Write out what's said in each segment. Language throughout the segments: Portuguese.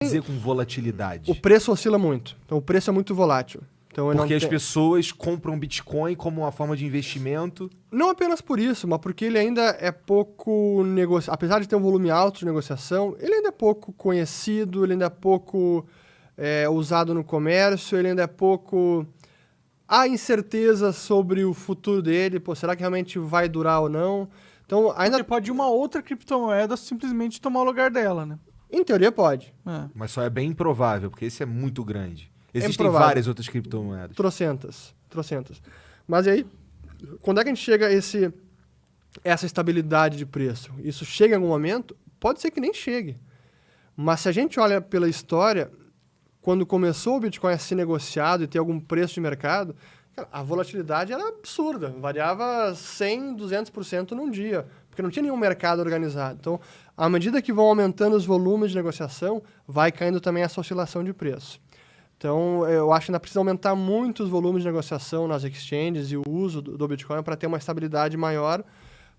Dizer com volatilidade. O preço oscila muito. Então, o preço é muito volátil. Então, Porque as pessoas compram Bitcoin como uma forma de investimento. Não apenas por isso, mas porque ele ainda é pouco negociado. Apesar de ter um volume alto de negociação, ele ainda é pouco conhecido, ele ainda é pouco usado no comércio, ele ainda é pouco... Há incerteza sobre o futuro dele. Pô, será que realmente vai durar ou não? Então, ainda... Porque pode uma outra criptomoeda simplesmente tomar o lugar dela, né? Em teoria, pode. Mas só é bem improvável, porque esse é muito grande. Existem improvável. várias outras criptomoedas. Trocentas. Mas aí, quando é que a gente chega a essa estabilidade de preço? Isso chega em algum momento? Pode ser que nem chegue. Mas se a gente olha pela história, quando começou o Bitcoin a ser negociado e ter algum preço de mercado, cara, a volatilidade era absurda. Variava 100%, 200% num dia, porque não tinha nenhum mercado organizado. Então, à medida que vão aumentando os volumes de negociação, vai caindo também essa oscilação de preço. Então, eu acho que ainda precisa aumentar muito os volumes de negociação nas exchanges e o uso do Bitcoin para ter uma estabilidade maior,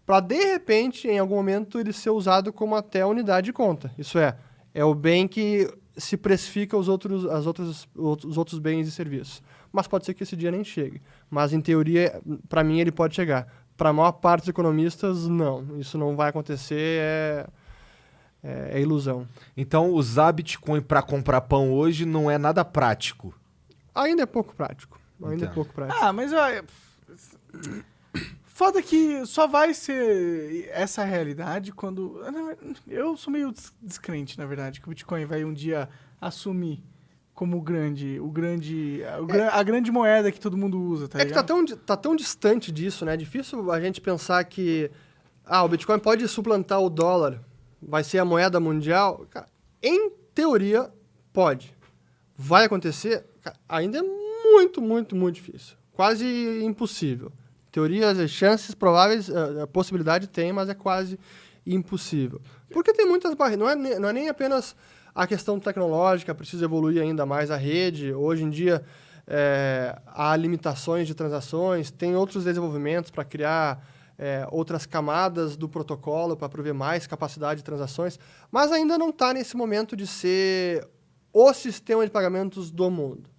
para, de repente, em algum momento, ele ser usado como até unidade de conta. Isso é o bem que se precifica os outros bens e serviços. Mas pode ser que esse dia nem chegue. Mas, em teoria, para mim, ele pode chegar. Para a maior parte dos economistas, não. Isso não vai acontecer, é ilusão. Então, usar Bitcoin para comprar pão hoje não é nada prático. Ainda é pouco prático. Mas olha... Foda que só vai ser essa realidade quando... Eu sou meio descrente, na verdade, que o Bitcoin vai um dia assumir como a grande moeda que todo mundo usa, tá ligado? Que tá tão distante disso, né? É difícil a gente pensar que o Bitcoin pode suplantar o dólar, vai ser a moeda mundial. Cara, em teoria, pode. Vai acontecer? Cara, ainda é muito, muito, muito difícil. Quase impossível. Teorias, as chances prováveis, a possibilidade tem, mas é quase impossível. Porque tem muitas barreiras. Não é nem apenas a questão tecnológica, precisa evoluir ainda mais a rede. Hoje em dia, há limitações de transações, tem outros desenvolvimentos para criar outras camadas do protocolo para prover mais capacidade de transações, mas ainda não está nesse momento de ser o sistema de pagamentos do mundo.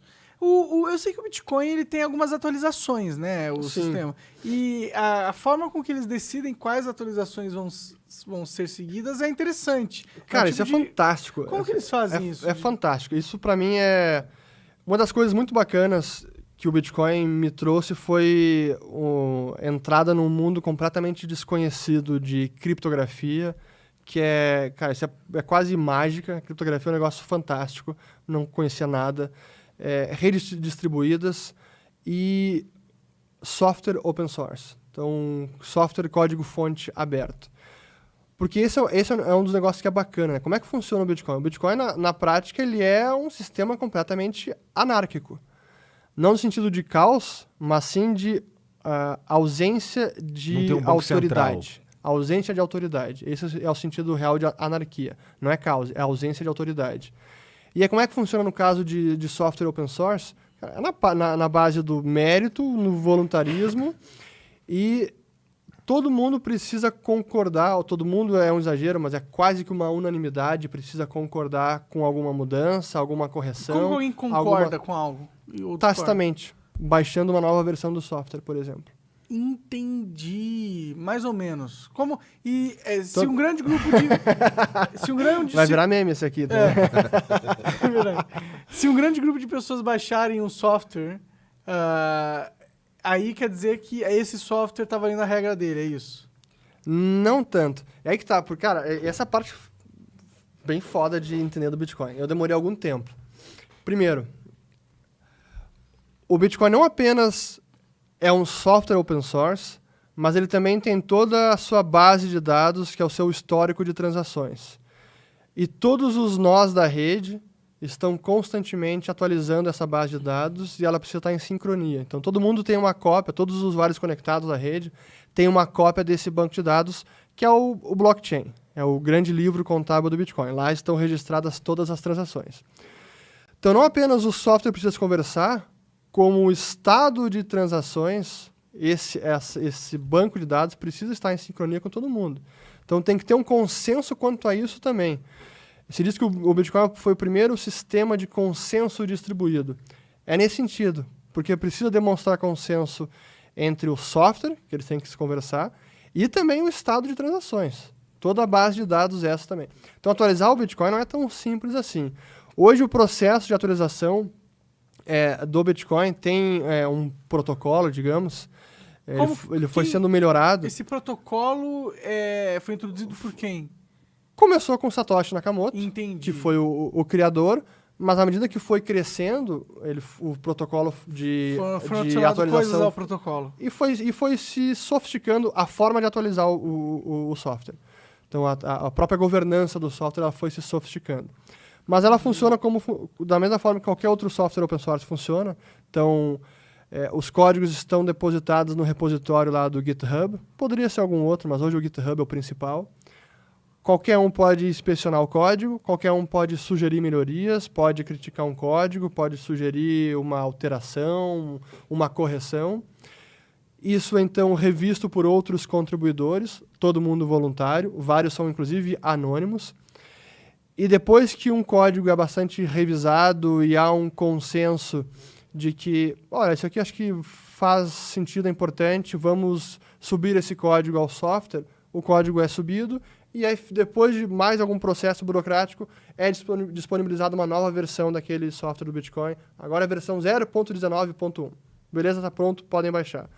Eu sei que o Bitcoin ele tem algumas atualizações, né? O Sim. sistema. E a forma com que eles decidem quais atualizações vão ser seguidas é interessante. Cara, isso é fantástico. Como que eles fazem isso? É fantástico. Isso, para mim, é... Uma das coisas muito bacanas que o Bitcoin me trouxe foi a entrada num mundo completamente desconhecido de criptografia, que cara, isso é quase mágica. A criptografia é um negócio fantástico, não conhecia nada. Redes distribuídas e software open source. Então, software código-fonte aberto. Porque esse é um dos negócios que é bacana, né? Como é que funciona o Bitcoin? O Bitcoin, na prática, ele é um sistema completamente anárquico. Não no sentido de caos, mas sim de ausência de autoridade. Ausência de autoridade. Esse é o sentido real de anarquia. Não é caos, é ausência de autoridade. E como é que funciona no caso de software open source? É na base do mérito, no voluntarismo, e todo mundo precisa concordar, todo mundo é um exagero, mas é quase que uma unanimidade, precisa concordar com alguma mudança, alguma correção. Como alguém concorda com algo? Tacitamente, baixando uma nova versão do software, por exemplo. Entendi, mais ou menos. Como se um grande grupo de vai virar meme esse aqui, tá? É verdade. Se um grande grupo de pessoas baixarem um software, aí quer dizer que esse software tá valendo a regra dele, é isso? Não tanto. É aí que tá, porque, cara, essa parte bem foda de entender do Bitcoin. Eu demorei algum tempo. Primeiro, o Bitcoin não apenas é um software open source, mas ele também tem toda a sua base de dados, que é o seu histórico de transações. E todos os nós da rede estão constantemente atualizando essa base de dados e ela precisa estar em sincronia. Então, todo mundo tem uma cópia, todos os usuários conectados à rede têm uma cópia desse banco de dados, que é o blockchain. É o grande livro contábil do Bitcoin. Lá estão registradas todas as transações. Então, não apenas o software precisa conversar, como o estado de transações, esse banco de dados precisa estar em sincronia com todo mundo. Então, tem que ter um consenso quanto a isso também. Se diz que o Bitcoin foi o primeiro sistema de consenso distribuído. É nesse sentido, porque precisa demonstrar consenso entre o software, que eles têm que se conversar, e também o estado de transações. Toda a base de dados essa também. Então, atualizar o Bitcoin não é tão simples assim. Hoje, o processo de atualização do Bitcoin tem um protocolo, digamos. Ele foi sendo melhorado. Esse protocolo foi introduzido por quem? Começou com Satoshi Nakamoto, Entendi. que foi o criador, mas à medida que foi crescendo, o protocolo de adicionado coisas atualização ao protocolo. e foi se sofisticando a forma de atualizar o software. Então, a própria governança do software ela foi se sofisticando. Mas ela funciona da mesma forma que qualquer outro software open source funciona. Então, os códigos estão depositados no repositório lá do GitHub. Poderia ser algum outro, mas hoje o GitHub é o principal. Qualquer um pode inspecionar o código, qualquer um pode sugerir melhorias, pode criticar um código, pode sugerir uma alteração, uma correção. Isso é, então, revisto por outros contribuidores, todo mundo voluntário, vários são, inclusive, anônimos. E depois que um código é bastante revisado e há um consenso de que, olha, isso aqui acho que faz sentido, é importante, vamos subir esse código ao software, o código é subido, e aí, depois de mais algum processo burocrático, é disponibilizada uma nova versão daquele software do Bitcoin. Agora é a versão 0.19.1. Beleza, está pronto, podem baixar.